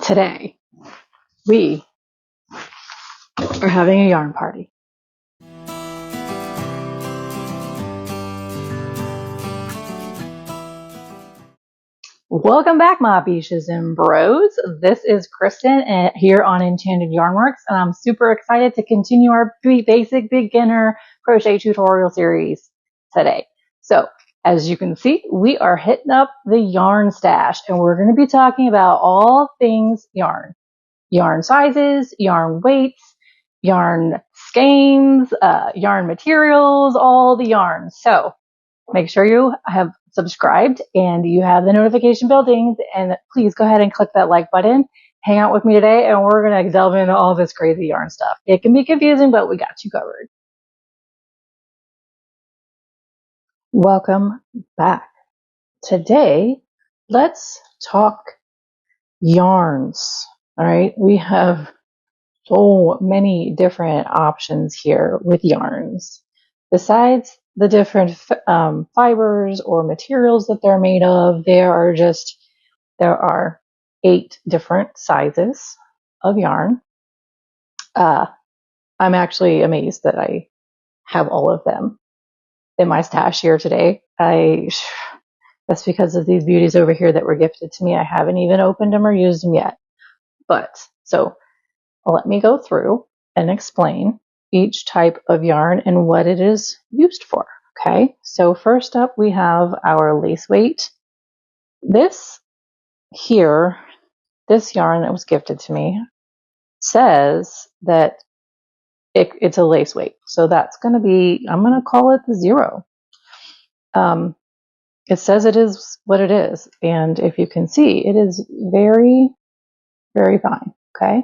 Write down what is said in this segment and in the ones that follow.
Today, we are having a yarn party. Welcome back, my beaches and bros. This is Kristen here on Enchanted Yarnworks, and I'm super excited to continue our basic beginner crochet tutorial series today. So, as you can see, we are hitting up the yarn stash, and we're going to be talking about all things yarn. Yarn sizes, yarn weights, yarn skeins, yarn materials, all the yarns. So make sure you have subscribed and you have the notification bell dinged, and please go ahead and click that like button. Hang out with me today and we're going to delve into all this crazy yarn stuff. It can be confusing, but we got you covered. Welcome back. Today, let's talk yarns. All right, we have so many different options here with yarns. Besides the different fibers or materials that they're made of, there are 8 different sizes of yarn. I'm actually amazed that I have all of them in my stash here today. That's because of these beauties over here that were gifted to me. I haven't even opened them or used them yet. So let me go through and explain each type of yarn and what it is used for. Okay, so first up we have our lace weight. This yarn that was gifted to me says that it's a lace weight. So that's going to be, I'm going to call it the 0. It says it is what it is. And if you can see, it is very, very fine. Okay.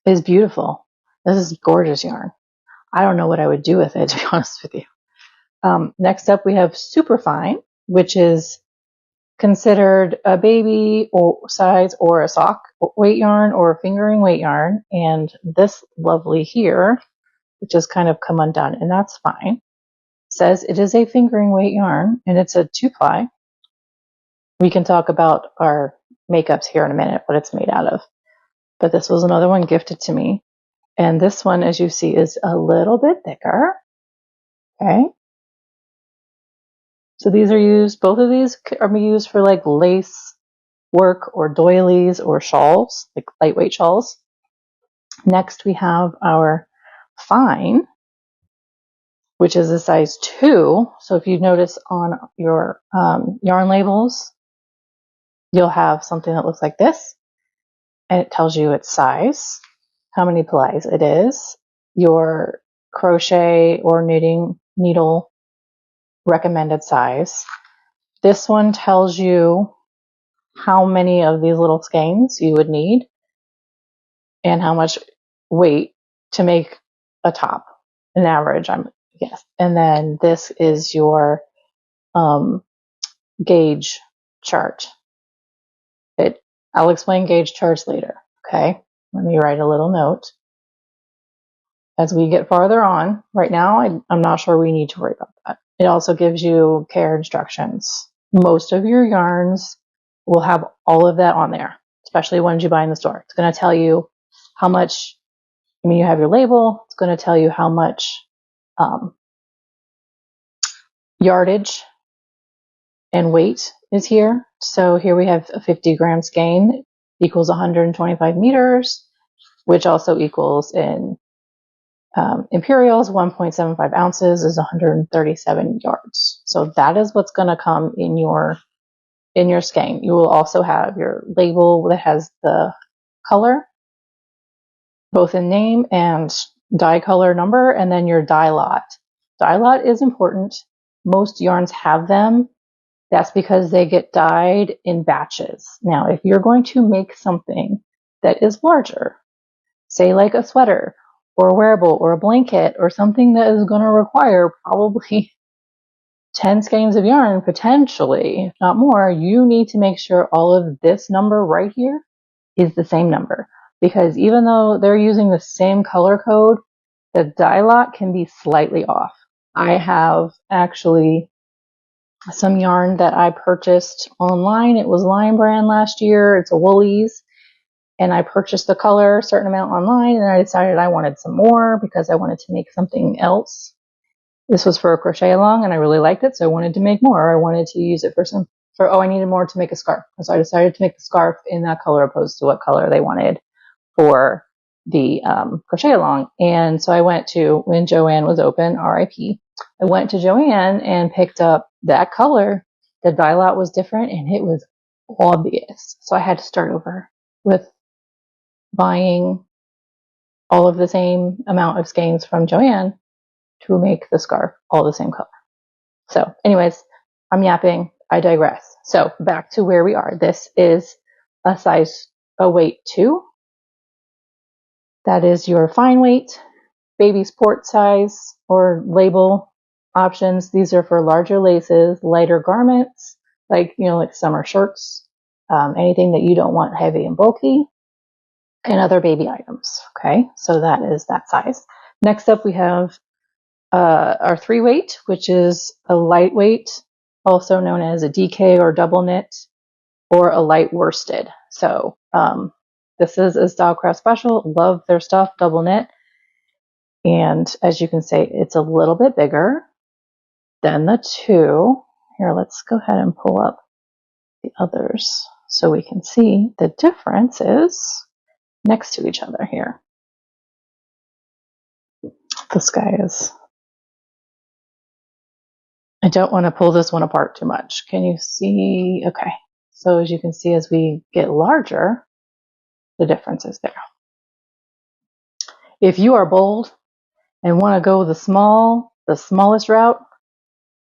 It is beautiful. This is gorgeous yarn. I don't know what I would do with it, to be honest with you. Next up, we have superfine, which is considered a baby size or a sock weight yarn or a fingering weight yarn. And this lovely here, which has kind of come undone, and that's fine, says it is a fingering weight yarn and it's a 2-ply. We can talk about our makeups here in a minute, what it's made out of. But this was another one gifted to me. And this one, as you see, is a little bit thicker. Okay. So both of these are used for like lace work or doilies or shawls, like lightweight shawls. Next, we have our fine, which is a size 2. So if you notice on your yarn labels, you'll have something that looks like this, and it tells you its size, how many plies it is, your crochet or knitting needle recommended size. This one tells you how many of these little skeins you would need and how much weight to make a top, an average, yes. And then this is your gauge chart. I'll explain gauge charts later. Okay, let me write a little note. As we get farther on, right now I'm not sure we need to worry about that. It also gives you care instructions. Most of your yarns will have all of that on there, especially ones you buy in the store. It's going to tell you how much, you have your label, it's going to tell you how much yardage and weight is here. So here we have a 50-gram skein equals 125 meters, which also equals in imperials, 1.75 ounces is 137 yards. So that is what's going to come in your skein. You will also have your label that has the color, both in name and dye color number, and then your dye lot. Dye lot is important. Most yarns have them. That's because they get dyed in batches. Now, if you're going to make something that is larger, say like a sweater or a wearable or a blanket or something that is going to require probably 10 skeins of yarn, potentially, if not more, you need to make sure all of this number right here is the same number. Because even though they're using the same color code, the dye lot can be slightly off. I have actually some yarn that I purchased online. It was Lion Brand last year. It's a Woolies. and I purchased the color, a certain amount online, and I decided I wanted some more because I wanted to make something else. This was for a crochet along, and I really liked it, so I wanted to make more. I wanted to use it I needed more to make a scarf. So I decided to make the scarf in that color opposed to what color they wanted for the crochet along. And so I went to, when Joann was open, RIP, I went to Joann and picked up that color. The dye lot was different and it was obvious. So I had to start over with buying all of the same amount of skeins from Joann to make the scarf all the same color. So anyways, I'm yapping. I digress. So back to where we are. This is a weight 2. That is your fine weight, baby sport size or label options. These are for larger laces, lighter garments, like summer shirts, anything that you don't want heavy and bulky, and other baby items. Okay, so that is that size. Next up, we have our 3 weight, which is a lightweight, also known as a DK or double knit, or a light worsted. So this is a Stylecraft special. Love their stuff, double knit. And as you can see, it's a little bit bigger than the 2. Here, let's go ahead and pull up the others so we can see the differences next to each other here. This guy is... I don't want to pull this one apart too much. Can you see? Okay. So as you can see, as we get larger, the difference is there. If you are bold and want to go the smallest route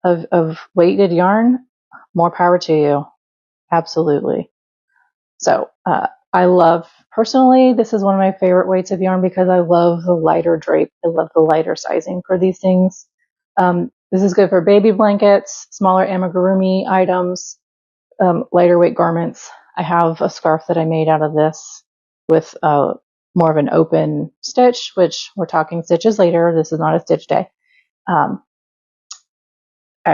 of weighted yarn, more power to you. Absolutely. So personally, this is one of my favorite weights of yarn because I love the lighter drape. I love the lighter sizing for these things. This is good for baby blankets, smaller amigurumi items, lighter weight garments. I have a scarf that I made out of this with more of an open stitch, which we're talking stitches later. This is not a stitch day. I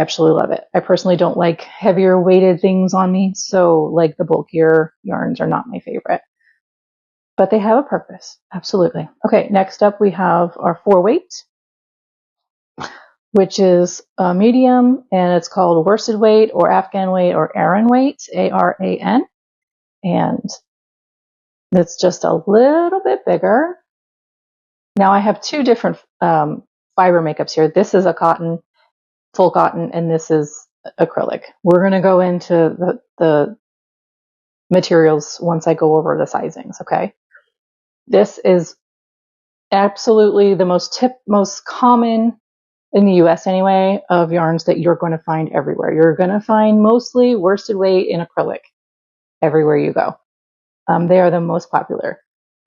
absolutely love it. I personally don't like heavier weighted things on me, so like the bulkier yarns are not my favorite. But they have a purpose, absolutely. Okay, next up we have our 4 weight, which is a medium, and it's called worsted weight or Afghan weight or Aran weight, ARAN. And it's just a little bit bigger. Now I have 2 different fiber makeups here. This is a cotton, full cotton, and this is acrylic. We're going to go into the materials once I go over the sizings, okay? This is absolutely the most common in the US anyway of yarns that you're going to find everywhere. You're going to find mostly worsted weight in acrylic everywhere you go. They are the most popular.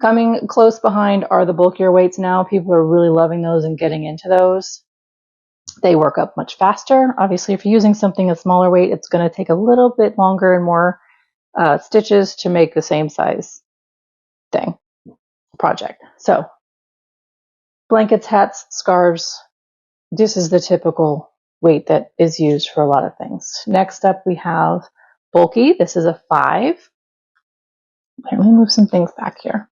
Coming close behind are the bulkier weights now. People are really loving those and getting into those. They work up much faster. Obviously, if you're using something a smaller weight, it's going to take a little bit longer and more stitches to make the same size project. So blankets, hats, scarves, this is the typical weight that is used for a lot of things. Next up we have bulky. This is a 5. Let me move some things back here.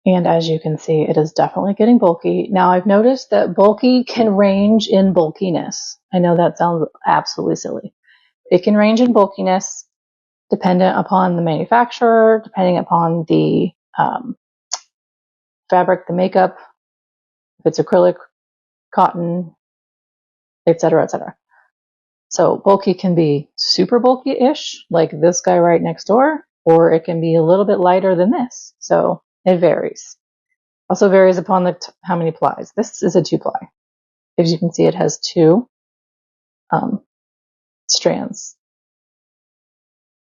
And as you can see, it is definitely getting bulky. Now I've noticed that bulky can range in bulkiness. I know that sounds absolutely silly. It can range in bulkiness dependent upon the manufacturer, depending upon the fabric, the makeup, if it's acrylic, cotton, etc., etc. So bulky can be super bulky-ish, like this guy right next door, or it can be a little bit lighter than this. So it varies. Also varies upon how many plies. This is a 2-ply. As you can see, it has 2 strands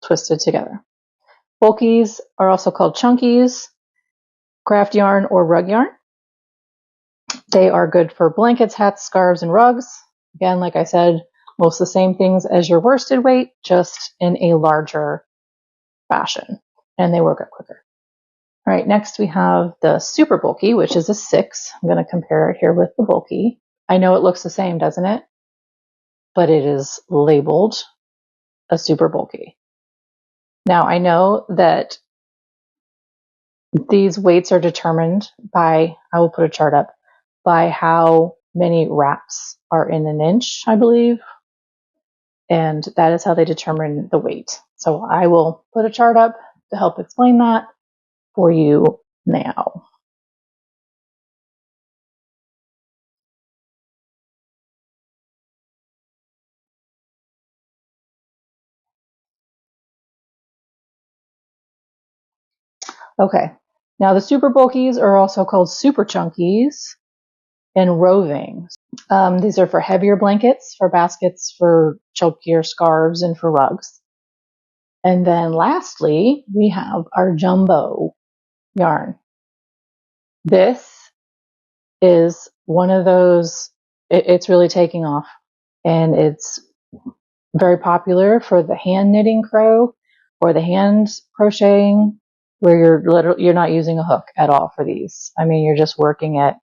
twisted together. Bulkies are also called chunkies, craft yarn, or rug yarn. They are good for blankets, hats, scarves, and rugs. Again, like I said, most of the same things as your worsted weight, just in a larger fashion, and they work up quicker. All right, next we have the super bulky, which is a 6. I'm going to compare it here with the bulky. I know it looks the same, doesn't it? But it is labeled a super bulky. Now I know that These weights are determined by, I will put a chart up, by how many wraps are in an inch, I believe. And that is how they determine the weight. So I will put a chart up to help explain that for you now. Okay, now the super bulkies are also called super chunkies and rovings. These are for heavier blankets, for baskets, for chunkier scarves, and for rugs. And then lastly, we have our jumbo yarn. This is one of those, it's really taking off, and it's very popular for the hand knitting crow or the hand crocheting, where you're not using a hook at all for these. I mean, you're just working it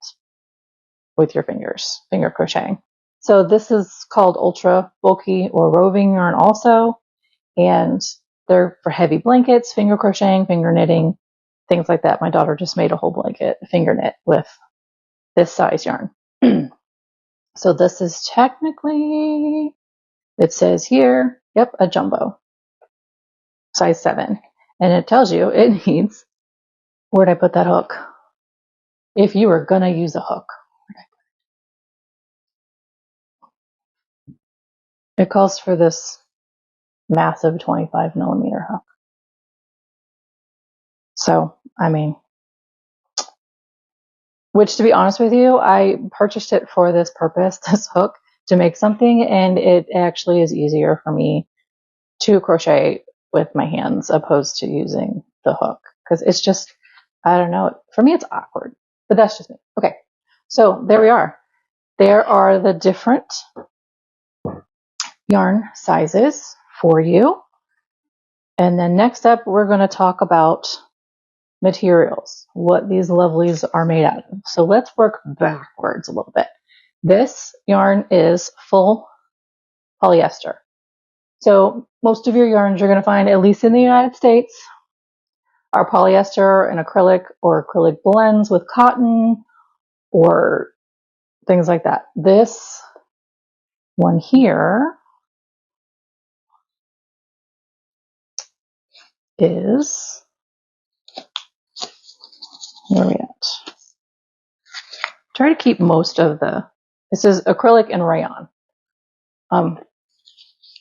with your fingers, finger crocheting. So this is called ultra bulky or roving yarn also, and they're for heavy blankets, finger crocheting, finger knitting, things like that. My daughter just made a whole blanket finger knit with this size yarn. So this is technically, it says here, yep, a jumbo, size 7. And it tells you it needs, where'd I put that hook? If you were gonna use a hook. It calls for this massive 25 millimeter hook. So, I mean, which to be honest with you, I purchased it for this purpose, this hook, to make something, and it actually is easier for me to crochet with my hands opposed to using the hook, because it's just, I don't know, for me it's awkward, but that's just me. Okay, so there we are. There are the different yarn sizes for you. And then next up, we're going to talk about materials, what these lovelies are made out of. So let's work backwards a little bit. This yarn is full polyester. So most of your yarns you're going to find, at least in the United States, are polyester and acrylic, or acrylic blends with cotton or things like that. This one here is, where are we at? Try to keep most of this is acrylic and rayon.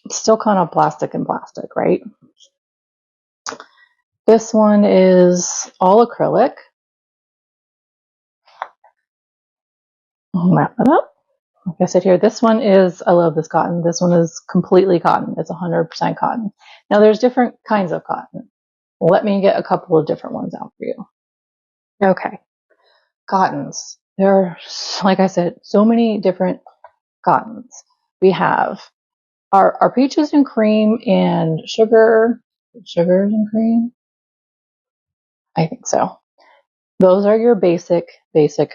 It's still kind of plastic and plastic, right? This one is all acrylic. I'll wrap it up. Like I said here, this one is, I love this cotton. This one is completely cotton. It's 100% cotton. Now there's different kinds of cotton. Let me get a couple of different ones out for you. Okay, cottons. There are, like I said, so many different cottons. We have our peaches and cream and sugars and cream. I think so. Those are your basic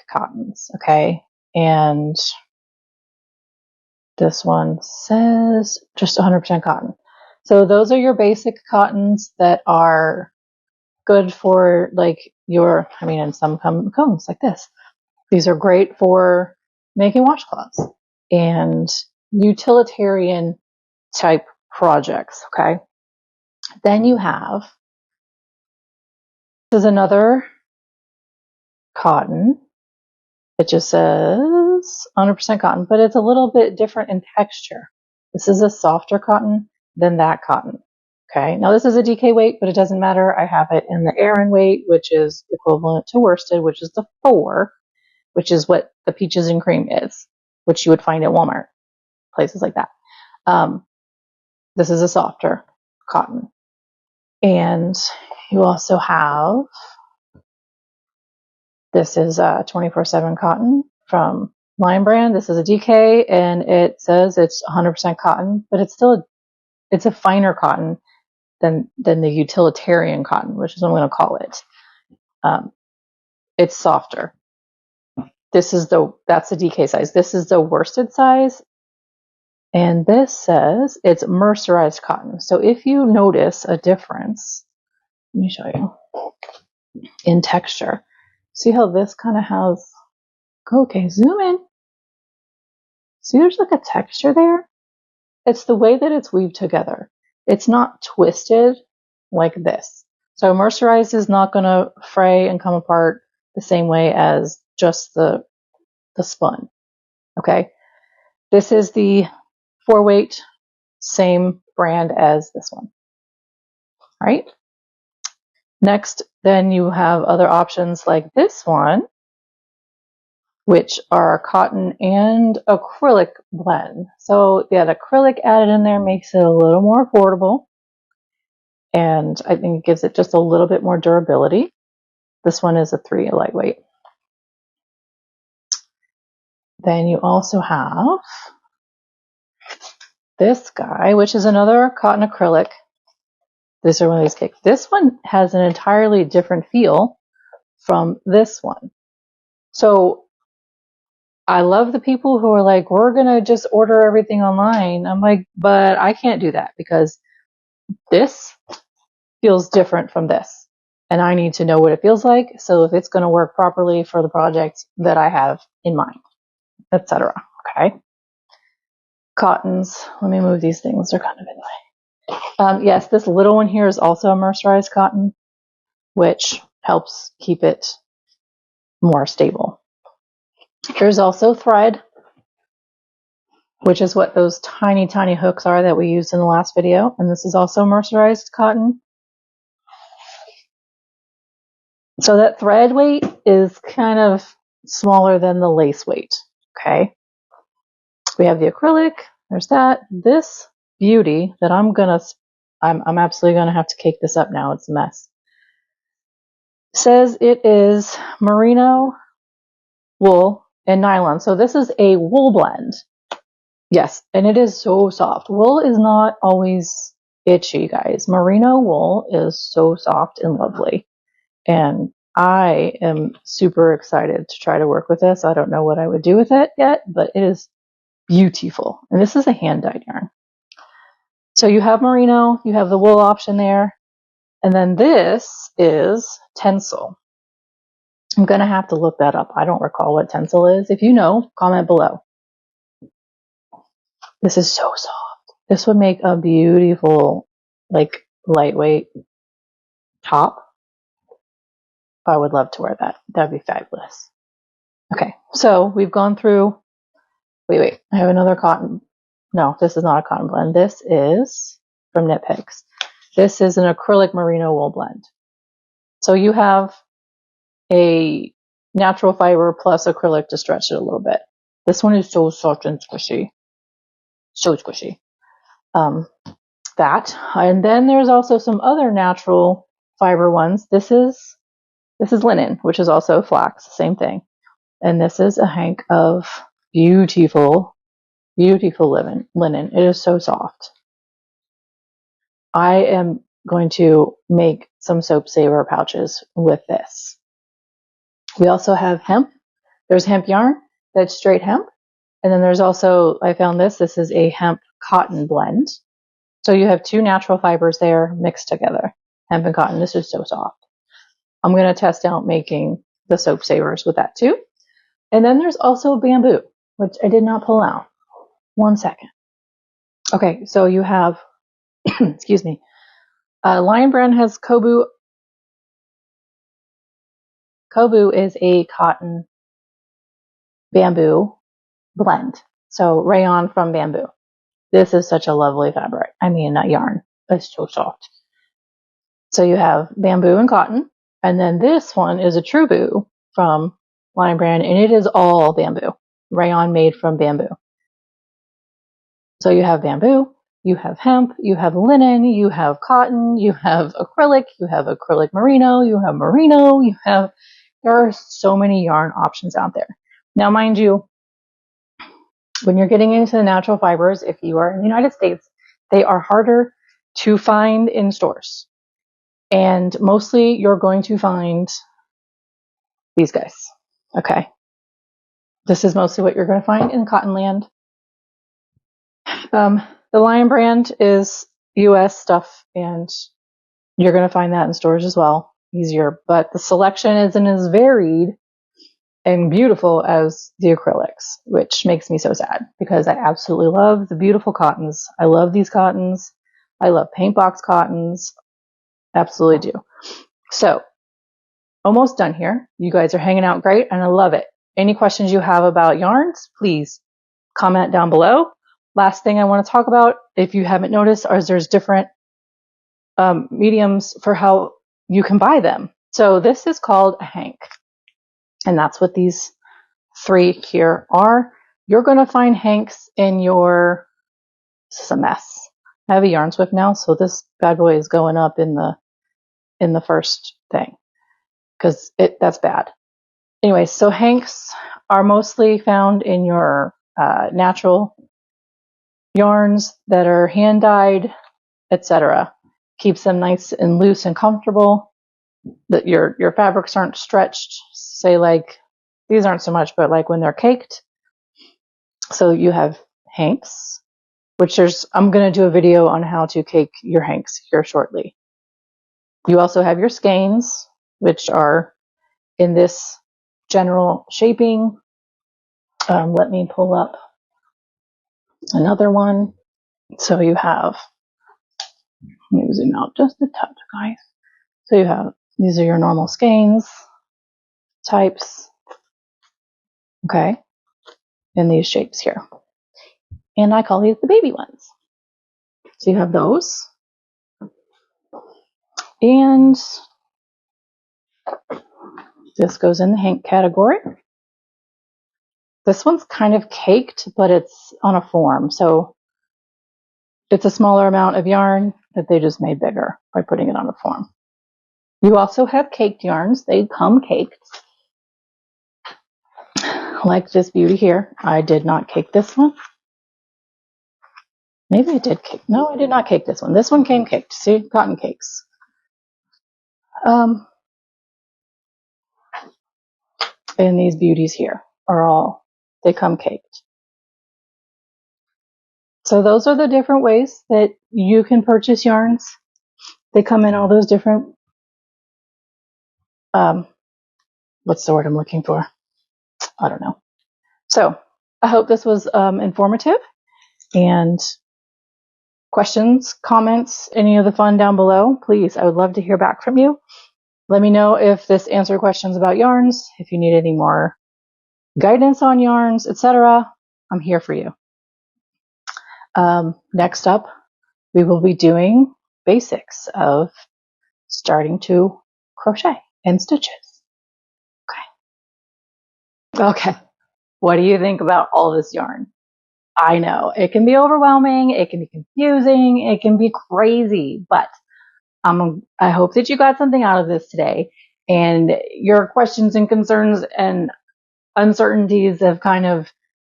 cottons, okay? And this one says just 100% cotton. So those are your basic cottons that are good for like your, I mean, and some combs like this. These are great for making washcloths and utilitarian type projects, okay? Then you have, this is another cotton. It just says 100% cotton, but it's a little bit different in texture. This is a softer cotton than that cotton. Okay, now this is a DK weight, but it doesn't matter. I have it in the Aran weight, which is equivalent to worsted, which is the 4, which is what the peaches and cream is, which you would find at Walmart, places like that. This is a softer cotton. And you also have, this is 24/7 cotton from Lion Brand. This is a DK, and it says it's 100% cotton, but it's still, it's a finer cotton than the utilitarian cotton, which is what I'm going to call it. It's softer. That's the DK size. This is the worsted size, and this says it's mercerized cotton. So if you notice a difference, let me show you. in texture. See how this kind of has, okay, zoom in. See, there's like a texture there. It's the way that it's weaved together. It's not twisted like this. So mercerized is not going to fray and come apart the same way as just the spun. Okay. This is the 4-weight, same brand as this one. All right. Next, then you have other options like this one, which are cotton and acrylic blend. So yeah, the acrylic added in there makes it a little more affordable. And I think it gives it just a little bit more durability. This one is a 3 lightweight. Then you also have this guy, which is another cotton acrylic. These are one of these cakes. This one has an entirely different feel from this one. So I love the people who are like, we're going to just order everything online. I'm like, but I can't do that because this feels different from this. And I need to know what it feels like. So if it's going to work properly for the project that I have in mind, etc. Okay. Cottons. Let me move these things. They're kind of in the way. Yes, this little one here is also a mercerized cotton, which helps keep it more stable. There's also thread, which is what those tiny, tiny hooks are that we used in the last video. And this is also mercerized cotton. So that thread weight is kind of smaller than the lace weight. Okay. We have the acrylic. There's that. This beauty that I'm absolutely gonna have to cake this up now. It's a mess. Says it is merino wool and nylon. So this is a wool blend. Yes, and it is so soft. Wool is not always itchy, guys. Merino wool is so soft and lovely. And I am super excited to try to work with this. I don't know what I would do with it yet, but it is beautiful. And this is a hand-dyed yarn. So you have merino, you have the wool option there, and then this is tencel. I'm going to have to look that up. I don't recall what tencel is. If you know, comment below. This is so soft. This would make a beautiful, like, lightweight top. I would love to wear that. That'd be fabulous. Okay, so we've gone through, wait, I have another cotton. No, this is not a cotton blend. This is from Knit Picks. This is an acrylic merino wool blend. So you have a natural fiber plus acrylic to stretch it a little bit. This one is so soft and squishy. So squishy. That. And then there's also some other natural fiber ones. This is linen, which is also flax, same thing. And this is a hank of beautiful, beautiful linen. It is so soft. I am going to make some soap saver pouches with this. We also have hemp. There's hemp yarn that's straight hemp. And then there's also, I found this is a hemp cotton blend. So you have two natural fibers there mixed together, hemp and cotton. This is so soft. I'm going to test out making the soap savers with that too. And then there's also bamboo, which I did not pull out. 1 second. Okay, so you have, excuse me, Lion Brand has Kobu. Kobu is a cotton bamboo blend. So rayon from bamboo. This is such a lovely fabric. I mean, not yarn. It's so soft. So you have bamboo and cotton. And then this one is a Trubu from Lion Brand, and it is all bamboo. Rayon made from bamboo. So you have bamboo, you have hemp, you have linen, you have cotton, you have acrylic merino, there are so many yarn options out there. Now, mind you, when you're getting into the natural fibers, if you are in the United States, they are harder to find in stores. And mostly you're going to find these guys. Okay. This is mostly what you're going to find in Cottonland. The Lion Brand is US stuff, and you're going to find that in stores as well. easier, but the selection isn't as varied and beautiful as the acrylics, which makes me so sad because I absolutely love the beautiful cottons. I love these cottons. I love paint box cottons. Absolutely do. So almost done here. You guys are hanging out great and I love it. Any questions you have about yarns, please comment down below. Last thing I want to talk about, if you haven't noticed, is there's different mediums for how you can buy them. So this is called a hank, and that's what these 3 here are. You're going to find hanks in your, this is a mess. I have a yarn swift now, so this bad boy is going up in the first thing because that's bad. Anyway, so hanks are mostly found in your natural yarns that are hand dyed, etc. Keeps them nice and loose and comfortable. That your fabrics aren't stretched. Say like these aren't so much, but like when they're caked. So you have hanks, which I'm going to do a video on how to cake your hanks here shortly. You also have your skeins, which are in this general shaping. Let me pull up another one. So you have, let me zoom out just a touch, guys. So you have, these are your normal skeins types, okay, in these shapes here. And I call these the baby ones. So you have those. And this goes in the hank category. This one's kind of caked, but it's on a form. So it's a smaller amount of yarn that they just made bigger by putting it on a form. You also have caked yarns. They come caked. Like this beauty here. I did not cake this one. Maybe I did cake. No, I did not cake this one. This one came caked. See, cotton cakes. And these beauties here are all, they come caked. So those are the different ways that you can purchase yarns. They come in all those different, what's the word I'm looking for? I don't know. So I hope this was informative, and questions, comments, any of the fun down below, please, I would love to hear back from you. Let me know if this answered questions about yarns, if you need any more guidance on yarns, etc. I'm here for you. Next up, we will be doing basics of starting to crochet and stitches. Okay. What do you think about all this yarn? I know it can be overwhelming, it can be confusing, it can be crazy, but I hope that you got something out of this today, and your questions and concerns and uncertainties have kind of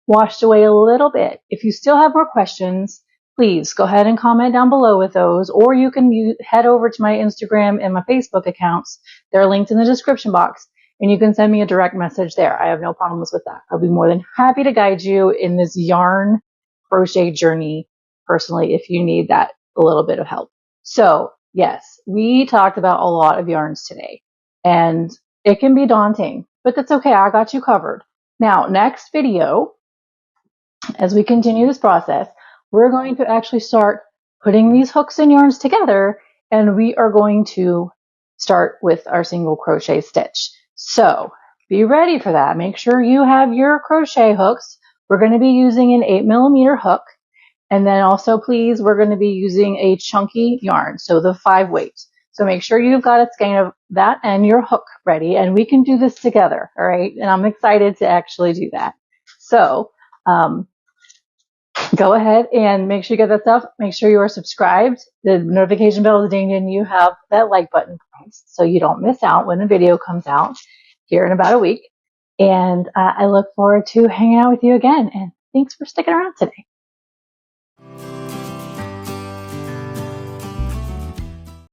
washed away a little bit. If you still have more questions, please go ahead and comment down below with those, or you can head over to my Instagram and my Facebook accounts. They're linked in the description box, and you can send me a direct message there. I have no problems with that. I'll be more than happy to guide you in this yarn crochet journey personally if you need that a little bit of help. So yes, we talked about a lot of yarns today, and it can be daunting, but that's okay. I got you covered. Now, next video, as we continue this process, we're going to actually start putting these hooks and yarns together, and we are going to start with our single crochet stitch. So be ready for that. Make sure you have your crochet hooks. We're going to be using an 8mm hook. And then also, please, we're going to be using a chunky yarn, so the 5 weight. So make sure you've got a skein of that and your hook ready, and we can do this together, all right? And I'm excited to actually do that. So go ahead and make sure you get that stuff. Make sure you are subscribed. The notification bell is dinged, and you have that like button pressed so you don't miss out when the video comes out here in about a week. And I look forward to hanging out with you again. And thanks for sticking around today.